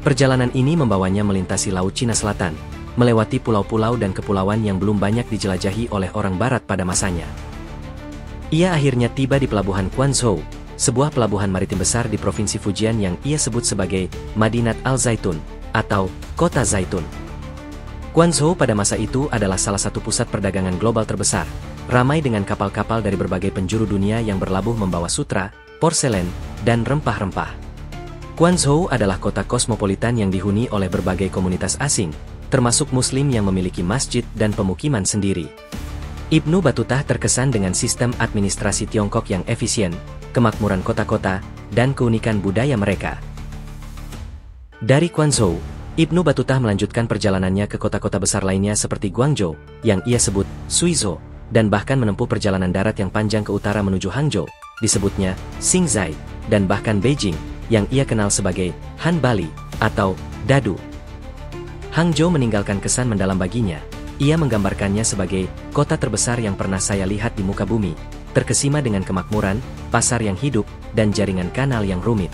Perjalanan ini membawanya melintasi Laut Cina Selatan, melewati pulau-pulau dan kepulauan yang belum banyak dijelajahi oleh orang barat pada masanya. Ia akhirnya tiba di pelabuhan Quanzhou, sebuah pelabuhan maritim besar di provinsi Fujian yang ia sebut sebagai Madinat Al-Zaitun, atau Kota Zaitun. Quanzhou pada masa itu adalah salah satu pusat perdagangan global terbesar, ramai dengan kapal-kapal dari berbagai penjuru dunia yang berlabuh membawa sutra, porselen, dan rempah-rempah. Quanzhou adalah kota kosmopolitan yang dihuni oleh berbagai komunitas asing, termasuk Muslim yang memiliki masjid dan pemukiman sendiri. Ibnu Batutah terkesan dengan sistem administrasi Tiongkok yang efisien, kemakmuran kota-kota, dan keunikan budaya mereka. Dari Quanzhou, Ibnu Batutah melanjutkan perjalanannya ke kota-kota besar lainnya seperti Guangzhou, yang ia sebut Suizhou, dan bahkan menempuh perjalanan darat yang panjang ke utara menuju Hangzhou, disebutnya Xingzai, dan bahkan Beijing, yang ia kenal sebagai Han Bali, atau Dadu. Hangzhou meninggalkan kesan mendalam baginya. Ia menggambarkannya sebagai kota terbesar yang pernah saya lihat di muka bumi, terkesima dengan kemakmuran, pasar yang hidup, dan jaringan kanal yang rumit.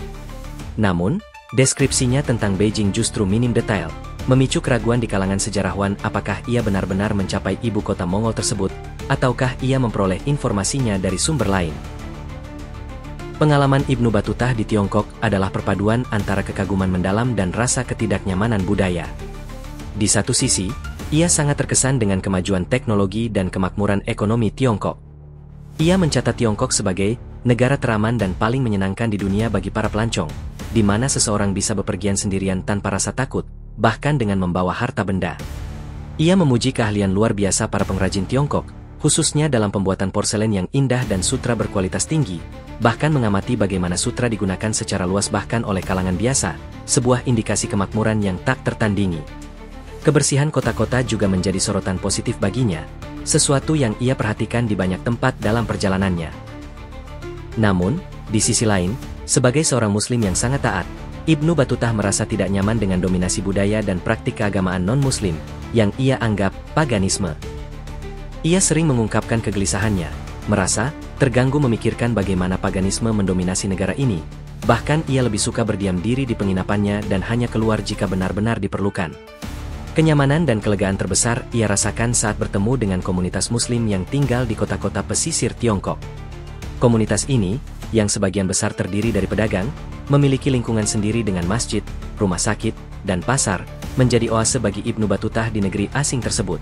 Namun, deskripsinya tentang Beijing justru minim detail, memicu keraguan di kalangan sejarawan apakah ia benar-benar mencapai ibu kota Mongol tersebut, ataukah ia memperoleh informasinya dari sumber lain. Pengalaman Ibnu Batutah di Tiongkok adalah perpaduan antara kekaguman mendalam dan rasa ketidaknyamanan budaya. Di satu sisi, ia sangat terkesan dengan kemajuan teknologi dan kemakmuran ekonomi Tiongkok. Ia mencatat Tiongkok sebagai negara teraman dan paling menyenangkan di dunia bagi para pelancong, di mana seseorang bisa bepergian sendirian tanpa rasa takut, bahkan dengan membawa harta benda. Ia memuji keahlian luar biasa para pengrajin Tiongkok, khususnya dalam pembuatan porselen yang indah dan sutra berkualitas tinggi, bahkan mengamati bagaimana sutra digunakan secara luas bahkan oleh kalangan biasa, sebuah indikasi kemakmuran yang tak tertandingi. Kebersihan kota-kota juga menjadi sorotan positif baginya, sesuatu yang ia perhatikan di banyak tempat dalam perjalanannya. Namun, di sisi lain, sebagai seorang Muslim yang sangat taat, Ibnu Batutah merasa tidak nyaman dengan dominasi budaya dan praktik keagamaan non-Muslim, yang ia anggap paganisme. Ia sering mengungkapkan kegelisahannya, merasa terganggu memikirkan bagaimana paganisme mendominasi negara ini, bahkan ia lebih suka berdiam diri di penginapannya dan hanya keluar jika benar-benar diperlukan. Kenyamanan dan kelegaan terbesar ia rasakan saat bertemu dengan komunitas Muslim yang tinggal di kota-kota pesisir Tiongkok. Komunitas ini, yang sebagian besar terdiri dari pedagang, memiliki lingkungan sendiri dengan masjid, rumah sakit, dan pasar, menjadi oase bagi Ibnu Batutah di negeri asing tersebut.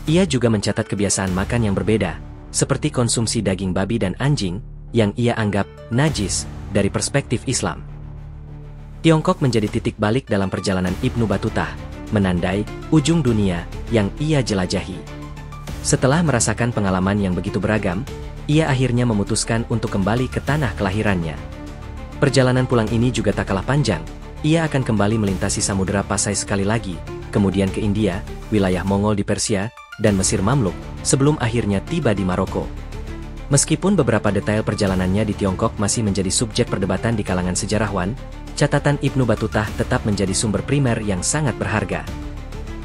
Ia juga mencatat kebiasaan makan yang berbeda, seperti konsumsi daging babi dan anjing, yang ia anggap najis dari perspektif Islam. Tiongkok menjadi titik balik dalam perjalanan Ibnu Batutah, menandai ujung dunia yang ia jelajahi. Setelah merasakan pengalaman yang begitu beragam, ia akhirnya memutuskan untuk kembali ke tanah kelahirannya. Perjalanan pulang ini juga tak kalah panjang. Ia akan kembali melintasi Samudra Pasai sekali lagi, kemudian ke India, wilayah Mongol di Persia, dan Mesir Mamluk, sebelum akhirnya tiba di Maroko. Meskipun beberapa detail perjalanannya di Tiongkok masih menjadi subjek perdebatan di kalangan sejarawan, catatan Ibnu Batutah tetap menjadi sumber primer yang sangat berharga.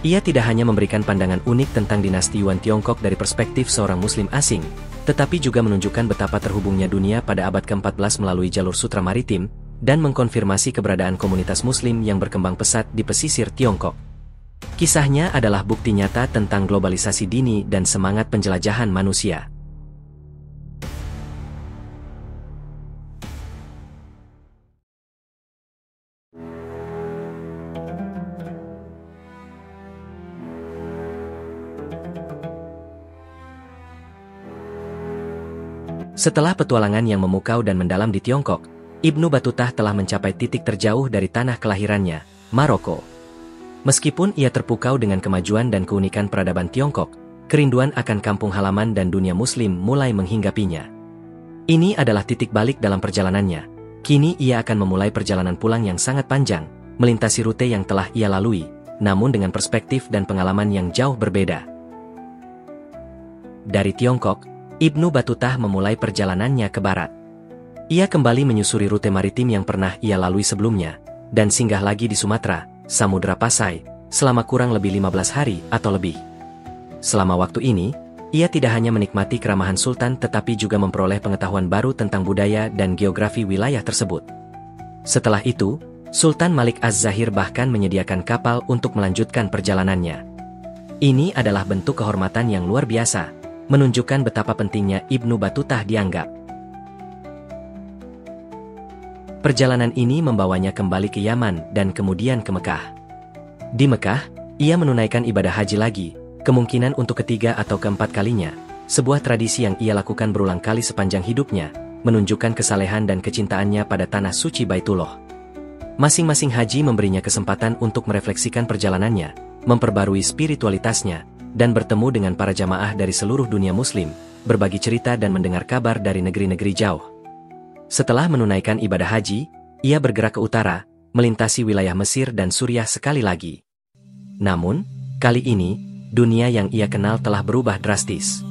Ia tidak hanya memberikan pandangan unik tentang dinasti Yuan Tiongkok dari perspektif seorang Muslim asing, tetapi juga menunjukkan betapa terhubungnya dunia pada abad ke-14 melalui jalur sutra maritim, dan mengkonfirmasi keberadaan komunitas Muslim yang berkembang pesat di pesisir Tiongkok. Kisahnya adalah bukti nyata tentang globalisasi dini dan semangat penjelajahan manusia. Setelah petualangan yang memukau dan mendalam di Tiongkok, Ibnu Batutah telah mencapai titik terjauh dari tanah kelahirannya, Maroko. Meskipun ia terpukau dengan kemajuan dan keunikan peradaban Tiongkok, kerinduan akan kampung halaman dan dunia Muslim mulai menghinggapinya. Ini adalah titik balik dalam perjalanannya. Kini ia akan memulai perjalanan pulang yang sangat panjang, melintasi rute yang telah ia lalui, namun dengan perspektif dan pengalaman yang jauh berbeda. Dari Tiongkok, Ibnu Batutah memulai perjalanannya ke barat. Ia kembali menyusuri rute maritim yang pernah ia lalui sebelumnya, dan singgah lagi di Sumatera, Samudra Pasai, selama kurang lebih 15 hari atau lebih. Selama waktu ini, Ia tidak hanya menikmati keramahan sultan tetapi juga memperoleh pengetahuan baru tentang budaya dan geografi wilayah tersebut. Setelah itu, Sultan Malik Az-Zahir bahkan menyediakan kapal untuk melanjutkan perjalanannya. Ini adalah bentuk kehormatan yang luar biasa, menunjukkan betapa pentingnya Ibnu Batutah dianggap. Perjalanan ini membawanya kembali ke Yaman dan kemudian ke Mekah. Di Mekah, ia menunaikan ibadah haji lagi, kemungkinan untuk ketiga atau keempat kalinya, sebuah tradisi yang ia lakukan berulang kali sepanjang hidupnya, menunjukkan kesalehan dan kecintaannya pada tanah suci Baitullah. Masing-masing haji memberinya kesempatan untuk merefleksikan perjalanannya, memperbarui spiritualitasnya, dan bertemu dengan para jamaah dari seluruh dunia muslim, berbagi cerita dan mendengar kabar dari negeri-negeri jauh. Setelah menunaikan ibadah haji, ia bergerak ke utara, melintasi wilayah Mesir dan Suriah sekali lagi. Namun, kali ini, dunia yang ia kenal telah berubah drastis.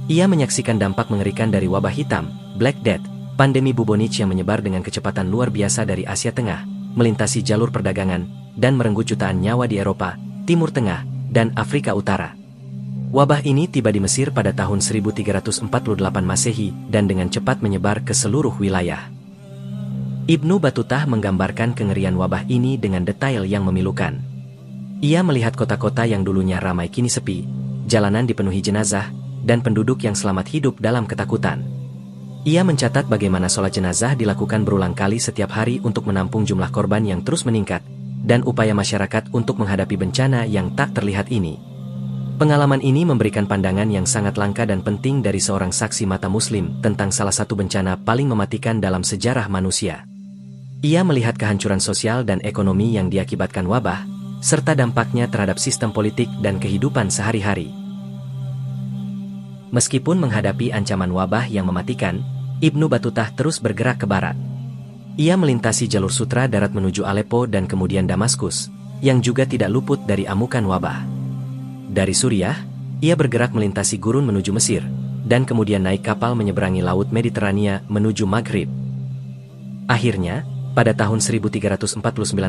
Ia menyaksikan dampak mengerikan dari wabah hitam, Black Death, pandemi bubonic yang menyebar dengan kecepatan luar biasa dari Asia Tengah, melintasi jalur perdagangan, dan merenggut jutaan nyawa di Eropa, Timur Tengah, dan Afrika Utara. Wabah ini tiba di Mesir pada tahun 1348 Masehi dan dengan cepat menyebar ke seluruh wilayah. Ibnu Batutah menggambarkan kengerian wabah ini dengan detail yang memilukan. Ia melihat kota-kota yang dulunya ramai kini sepi, jalanan dipenuhi jenazah, dan penduduk yang selamat hidup dalam ketakutan. Ia mencatat bagaimana sholat jenazah dilakukan berulang kali setiap hari untuk menampung jumlah korban yang terus meningkat, dan upaya masyarakat untuk menghadapi bencana yang tak terlihat ini. Pengalaman ini memberikan pandangan yang sangat langka dan penting dari seorang saksi mata muslim tentang salah satu bencana paling mematikan dalam sejarah manusia. Ia melihat kehancuran sosial dan ekonomi yang diakibatkan wabah, serta dampaknya terhadap sistem politik dan kehidupan sehari-hari. Meskipun menghadapi ancaman wabah yang mematikan, Ibnu Batutah terus bergerak ke barat. Ia melintasi jalur sutra darat menuju Aleppo dan kemudian Damaskus, yang juga tidak luput dari amukan wabah. Dari Suriah, ia bergerak melintasi gurun menuju Mesir, dan kemudian naik kapal menyeberangi Laut Mediterania menuju Maghrib. Akhirnya, pada tahun 1349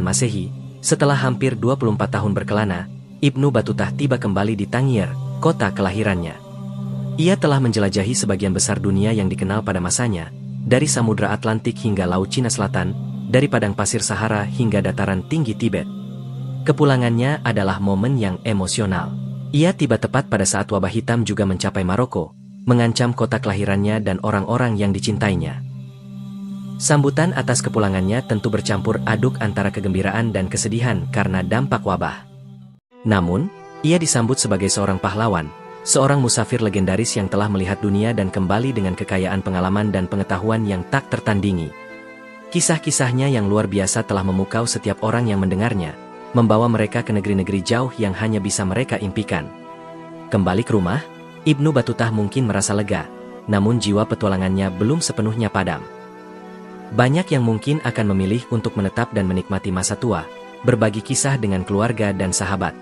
Masehi, setelah hampir 24 tahun berkelana, Ibnu Batutah tiba kembali di Tangier, kota kelahirannya. Ia telah menjelajahi sebagian besar dunia yang dikenal pada masanya, dari Samudra Atlantik hingga Laut Cina Selatan, dari padang pasir Sahara hingga dataran tinggi Tibet. Kepulangannya adalah momen yang emosional. Ia tiba tepat pada saat wabah hitam juga mencapai Maroko, mengancam kota kelahirannya dan orang-orang yang dicintainya. Sambutan atas kepulangannya tentu bercampur aduk antara kegembiraan dan kesedihan karena dampak wabah. Namun, ia disambut sebagai seorang pahlawan, seorang musafir legendaris yang telah melihat dunia dan kembali dengan kekayaan pengalaman dan pengetahuan yang tak tertandingi. Kisah-kisahnya yang luar biasa telah memukau setiap orang yang mendengarnya, membawa mereka ke negeri-negeri jauh yang hanya bisa mereka impikan. Kembali ke rumah, Ibnu Batutah mungkin merasa lega, namun jiwa petualangannya belum sepenuhnya padam. Banyak yang mungkin akan memilih untuk menetap dan menikmati masa tua, berbagi kisah dengan keluarga dan sahabat.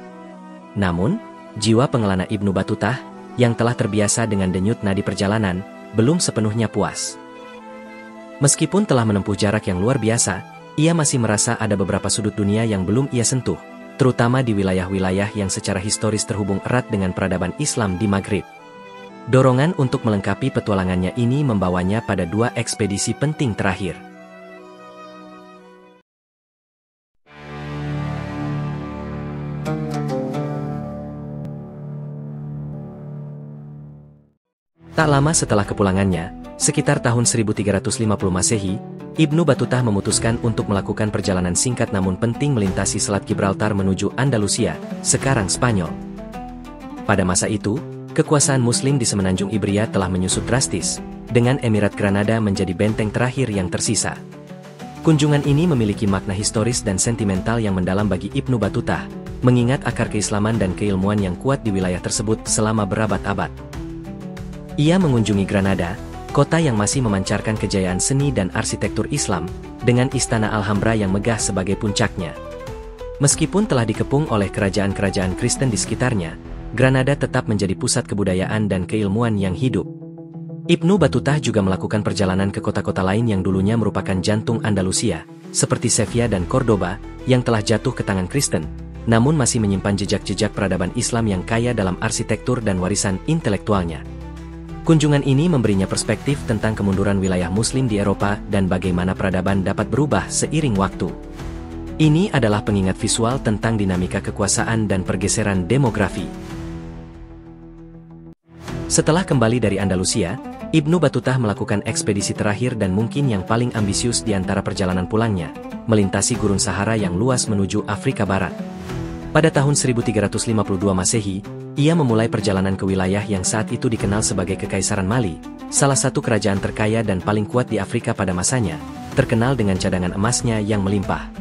Namun, jiwa pengelana Ibnu Batutah, yang telah terbiasa dengan denyut nadi perjalanan, belum sepenuhnya puas. Meskipun telah menempuh jarak yang luar biasa, ia masih merasa ada beberapa sudut dunia yang belum ia sentuh, terutama di wilayah-wilayah yang secara historis terhubung erat dengan peradaban Islam di Maghrib. Dorongan untuk melengkapi petualangannya ini membawanya pada 2 ekspedisi penting terakhir. Tak lama setelah kepulangannya, sekitar tahun 1350 Masehi, Ibnu Batutah memutuskan untuk melakukan perjalanan singkat namun penting melintasi Selat Gibraltar menuju Andalusia, sekarang Spanyol. Pada masa itu, kekuasaan Muslim di Semenanjung Ibria telah menyusut drastis, dengan Emirat Granada menjadi benteng terakhir yang tersisa. Kunjungan ini memiliki makna historis dan sentimental yang mendalam bagi Ibnu Batutah, mengingat akar keislaman dan keilmuan yang kuat di wilayah tersebut selama berabad-abad. Ia mengunjungi Granada, kota yang masih memancarkan kejayaan seni dan arsitektur Islam, dengan Istana Alhambra yang megah sebagai puncaknya. Meskipun telah dikepung oleh kerajaan-kerajaan Kristen di sekitarnya, Granada tetap menjadi pusat kebudayaan dan keilmuan yang hidup. Ibnu Batutah juga melakukan perjalanan ke kota-kota lain yang dulunya merupakan jantung Andalusia, seperti Sevilla dan Cordoba, yang telah jatuh ke tangan Kristen, namun masih menyimpan jejak-jejak peradaban Islam yang kaya dalam arsitektur dan warisan intelektualnya. Kunjungan ini memberinya perspektif tentang kemunduran wilayah Muslim di Eropa dan bagaimana peradaban dapat berubah seiring waktu. Ini adalah pengingat visual tentang dinamika kekuasaan dan pergeseran demografi. Setelah kembali dari Andalusia, Ibnu Battuta melakukan ekspedisi terakhir dan mungkin yang paling ambisius di antara perjalanan pulangnya, melintasi gurun Sahara yang luas menuju Afrika Barat. Pada tahun 1352 Masehi, ia memulai perjalanan ke wilayah yang saat itu dikenal sebagai Kekaisaran Mali, salah satu kerajaan terkaya dan paling kuat di Afrika pada masanya, terkenal dengan cadangan emasnya yang melimpah.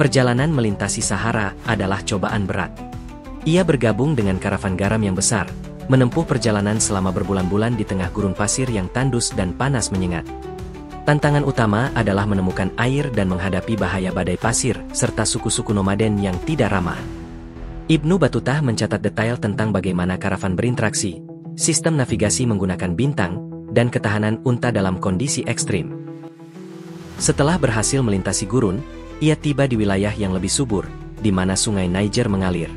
Perjalanan melintasi Sahara adalah cobaan berat. Ia bergabung dengan karavan garam yang besar, menempuh perjalanan selama berbulan-bulan di tengah gurun pasir yang tandus dan panas menyengat. Tantangan utama adalah menemukan air dan menghadapi bahaya badai pasir, serta suku-suku nomaden yang tidak ramah. Ibnu Battuta mencatat detail tentang bagaimana karavan berinteraksi, sistem navigasi menggunakan bintang, dan ketahanan unta dalam kondisi ekstrim. Setelah berhasil melintasi gurun, ia tiba di wilayah yang lebih subur, di mana sungai Niger mengalir.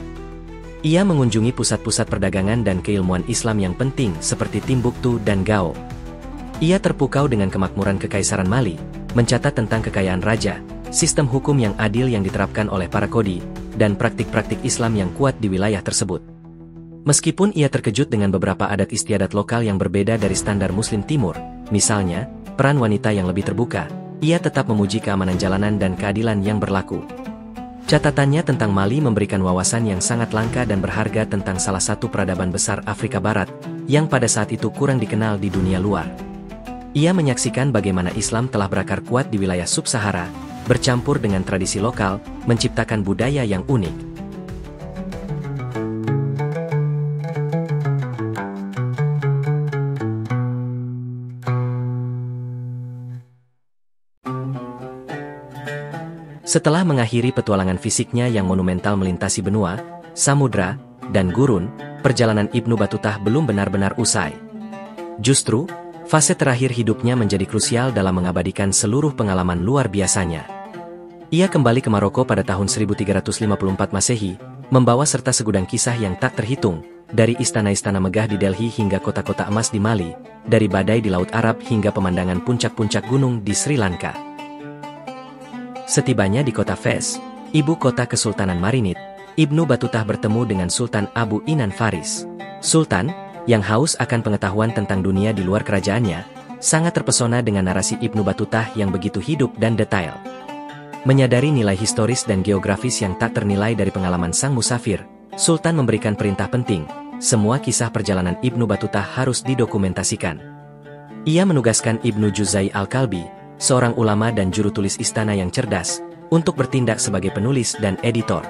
Ia mengunjungi pusat-pusat perdagangan dan keilmuan Islam yang penting seperti Timbuktu dan Gao. Ia terpukau dengan kemakmuran Kekaisaran Mali, mencatat tentang kekayaan raja, sistem hukum yang adil yang diterapkan oleh para kodi, dan praktik-praktik Islam yang kuat di wilayah tersebut. Meskipun ia terkejut dengan beberapa adat istiadat lokal yang berbeda dari standar Muslim Timur, misalnya, peran wanita yang lebih terbuka, ia tetap memuji keamanan jalanan dan keadilan yang berlaku. Catatannya tentang Mali memberikan wawasan yang sangat langka dan berharga tentang salah satu peradaban besar Afrika Barat, yang pada saat itu kurang dikenal di dunia luar. Ia menyaksikan bagaimana Islam telah berakar kuat di wilayah Sub-Sahara, bercampur dengan tradisi lokal, menciptakan budaya yang unik. Setelah mengakhiri petualangan fisiknya yang monumental melintasi benua, samudra, dan gurun, perjalanan Ibnu Battuta belum benar-benar usai. Justru, fase terakhir hidupnya menjadi krusial dalam mengabadikan seluruh pengalaman luar biasanya. Ia kembali ke Maroko pada tahun 1354 Masehi, membawa serta segudang kisah yang tak terhitung, dari istana-istana megah di Delhi hingga kota-kota emas di Mali, dari badai di Laut Arab hingga pemandangan puncak-puncak gunung di Sri Lanka. Setibanya di kota Fez, ibu kota Kesultanan Marinid, Ibnu Battuta bertemu dengan Sultan Abu Inan Faris. Sultan, yang haus akan pengetahuan tentang dunia di luar kerajaannya, sangat terpesona dengan narasi Ibnu Battuta yang begitu hidup dan detail. Menyadari nilai historis dan geografis yang tak ternilai dari pengalaman sang musafir, Sultan memberikan perintah penting, semua kisah perjalanan Ibnu Battuta harus didokumentasikan. Ia menugaskan Ibnu Juzai Al-Kalbi, seorang ulama dan juru tulis istana yang cerdas, untuk bertindak sebagai penulis dan editor.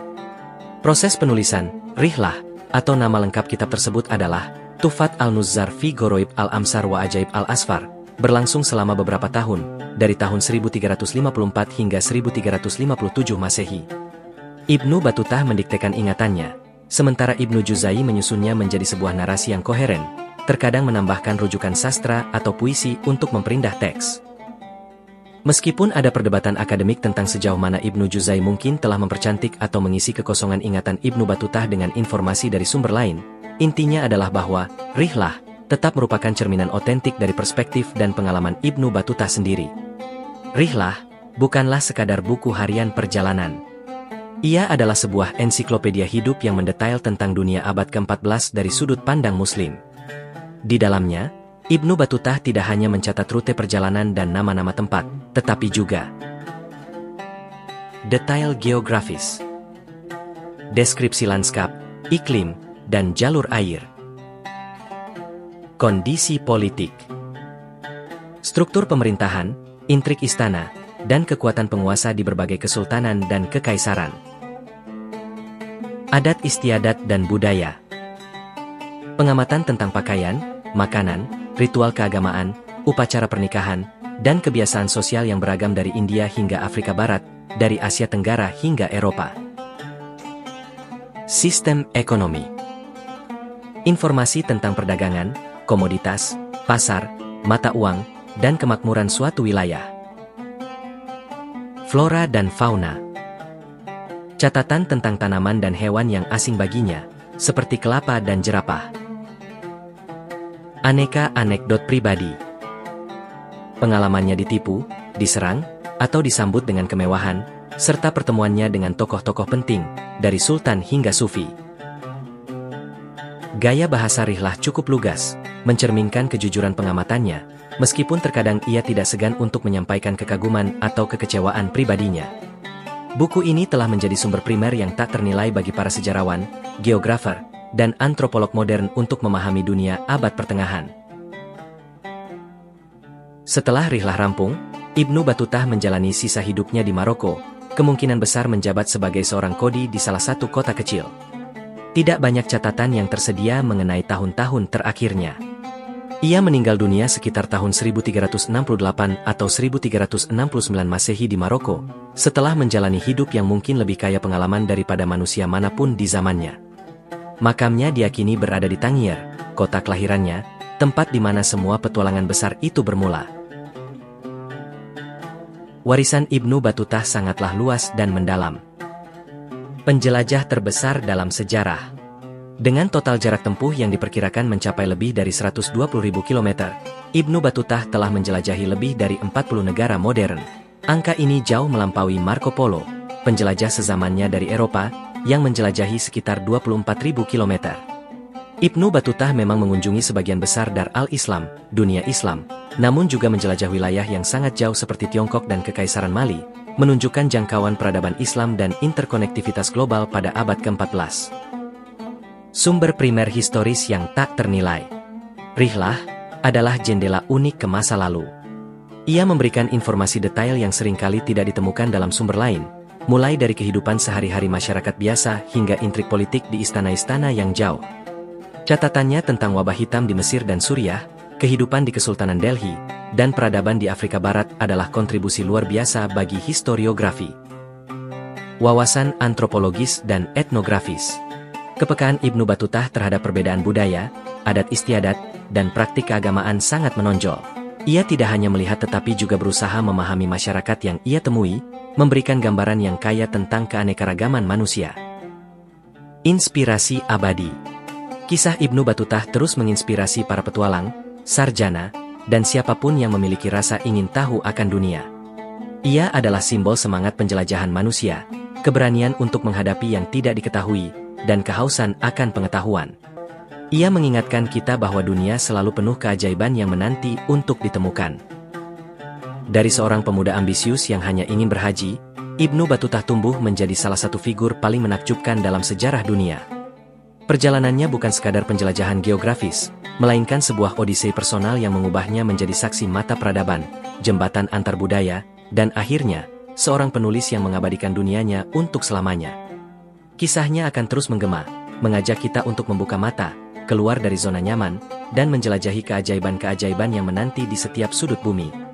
Proses penulisan, Rihlah, atau nama lengkap kitab tersebut adalah Tuhfat al-Nuzzar fi Ghoroib al-Amsar wa Ajaib al-Asfar, berlangsung selama beberapa tahun, dari tahun 1354 hingga 1357 Masehi. Ibnu Battuta mendiktekan ingatannya, sementara Ibnu Juzai menyusunnya menjadi sebuah narasi yang koheren, terkadang menambahkan rujukan sastra atau puisi untuk memperindah teks. Meskipun ada perdebatan akademik tentang sejauh mana Ibnu Juzai mungkin telah mempercantik atau mengisi kekosongan ingatan Ibnu Battuta dengan informasi dari sumber lain, intinya adalah bahwa Rihlah tetap merupakan cerminan otentik dari perspektif dan pengalaman Ibnu Battuta sendiri. Rihlah bukanlah sekadar buku harian perjalanan. Ia adalah sebuah ensiklopedia hidup yang mendetail tentang dunia abad ke-14 dari sudut pandang Muslim. Di dalamnya, Ibnu Battuta tidak hanya mencatat rute perjalanan dan nama-nama tempat, tetapi juga detail geografis, deskripsi lanskap, iklim, dan jalur air, kondisi politik, struktur pemerintahan, intrik istana, dan kekuatan penguasa di berbagai kesultanan dan kekaisaran, adat istiadat dan budaya, pengamatan tentang pakaian, makanan, ritual keagamaan, upacara pernikahan, dan kebiasaan sosial yang beragam dari India hingga Afrika Barat, dari Asia Tenggara hingga Eropa. Sistem ekonomi. Informasi tentang perdagangan, komoditas, pasar, mata uang, dan kemakmuran suatu wilayah. Flora dan fauna. catatan tentang tanaman dan hewan yang asing baginya, seperti kelapa dan jerapah. Aneka anekdot pribadi. Pengalamannya ditipu, diserang, atau disambut dengan kemewahan, serta pertemuannya dengan tokoh-tokoh penting, dari sultan hingga sufi. Gaya bahasa Rihlah cukup lugas, mencerminkan kejujuran pengamatannya, meskipun terkadang ia tidak segan untuk menyampaikan kekaguman atau kekecewaan pribadinya. Buku ini telah menjadi sumber primer yang tak ternilai bagi para sejarawan, geografer, dan antropolog modern untuk memahami dunia abad pertengahan. Setelah Rihlah rampung, Ibnu Batutah menjalani sisa hidupnya di Maroko, kemungkinan besar menjabat sebagai seorang kodi di salah satu kota kecil. Tidak banyak catatan yang tersedia mengenai tahun-tahun terakhirnya. Ia meninggal dunia sekitar tahun 1368 atau 1369 Masehi di Maroko, setelah menjalani hidup yang mungkin lebih kaya pengalaman daripada manusia manapun di zamannya. Makamnya diyakini berada di Tangier, kota kelahirannya, tempat di mana semua petualangan besar itu bermula. Warisan Ibnu Batutah sangatlah luas dan mendalam. Penjelajah terbesar dalam sejarah. Dengan total jarak tempuh yang diperkirakan mencapai lebih dari 120.000 km, Ibnu Batutah telah menjelajahi lebih dari 40 negara modern. Angka ini jauh melampaui Marco Polo, penjelajah sezamannya dari Eropa, yang menjelajahi sekitar 24.000 km. Ibnu Batutah memang mengunjungi sebagian besar Dar al-Islam, dunia Islam, namun juga menjelajah wilayah yang sangat jauh seperti Tiongkok dan Kekaisaran Mali, menunjukkan jangkauan peradaban Islam dan interkonektivitas global pada abad ke-14. Sumber primer historis yang tak ternilai. Rihlah adalah jendela unik ke masa lalu. Ia memberikan informasi detail yang seringkali tidak ditemukan dalam sumber lain, mulai dari kehidupan sehari-hari masyarakat biasa hingga intrik politik di istana-istana yang jauh. Catatannya tentang wabah hitam di Mesir dan Suriah, kehidupan di Kesultanan Delhi, dan peradaban di Afrika Barat adalah kontribusi luar biasa bagi historiografi. Wawasan antropologis dan etnografis. Kepekaan Ibnu Batutah terhadap perbedaan budaya, adat istiadat, dan praktik keagamaan sangat menonjol. Ia tidak hanya melihat tetapi juga berusaha memahami masyarakat yang ia temui, memberikan gambaran yang kaya tentang keanekaragaman manusia. Inspirasi abadi. Kisah Ibnu Batutah terus menginspirasi para petualang, sarjana, dan siapapun yang memiliki rasa ingin tahu akan dunia. Ia adalah simbol semangat penjelajahan manusia, keberanian untuk menghadapi yang tidak diketahui, dan kehausan akan pengetahuan. Ia mengingatkan kita bahwa dunia selalu penuh keajaiban yang menanti untuk ditemukan. Dari seorang pemuda ambisius yang hanya ingin berhaji, Ibnu Batutah tumbuh menjadi salah satu figur paling menakjubkan dalam sejarah dunia. Perjalanannya bukan sekadar penjelajahan geografis, melainkan sebuah odisei personal yang mengubahnya menjadi saksi mata peradaban, jembatan antar budaya, dan akhirnya, seorang penulis yang mengabadikan dunianya untuk selamanya. Kisahnya akan terus menggema, mengajak kita untuk membuka mata, keluar dari zona nyaman, dan menjelajahi keajaiban-keajaiban yang menanti di setiap sudut bumi.